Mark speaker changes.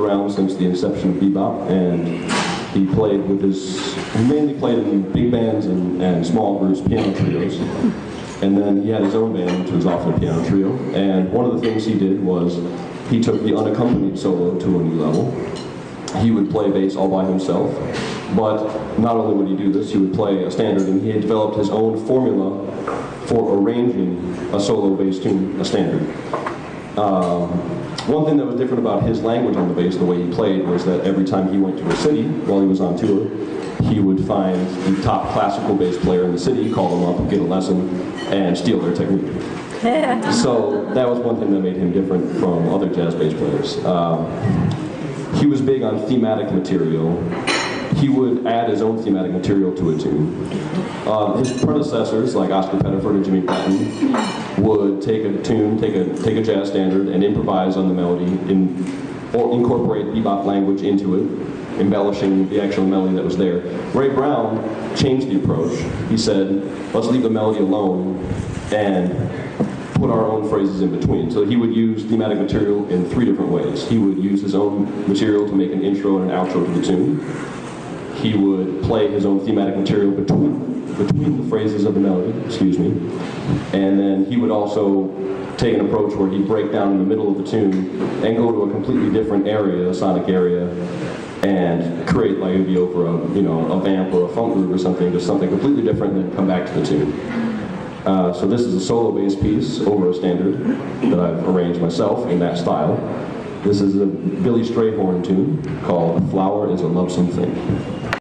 Speaker 1: around since the inception of bebop, and he mainly played in big bands and small groups, piano trios. And then he had his own band, which was often a piano trio. And one of the things he did was he took the unaccompanied solo to a new level. He would play bass all by himself, but not only would he do this, he would play a standard, and he had developed his own formula for arranging a solo bass tune, a standard. One thing that was different about his language on the bass, the way he played, was that every time he went to a city while he was on tour, he would find the top classical bass player in the city, call them up, get a lesson, and steal their technique. So that was one thing that made him different from other jazz bass players. He was big on thematic material. He would add his own thematic material to a tune. His predecessors, like Oscar Pettiford and Jimmy Patton, would take a tune, take a jazz standard, and improvise on the melody, or incorporate bebop language into it, embellishing the actual melody that was there. Ray Brown changed the approach. He said, let's leave the melody alone and put our own phrases in between. So he would use thematic material in 3 different ways. He would use his own material to make an intro and an outro to the tune. He would play his own thematic material between the phrases of the melody, and then he would also take an approach where he'd break down in the middle of the tune and go to a completely different area, a sonic area, and create, like it'd be over a vamp or a funk groove or something, just something completely different, and then come back to the tune. So this is a solo bass piece over a standard that I've arranged myself in that style. This is a Billy Strayhorn tune called "Flower is a Lovesome Thing."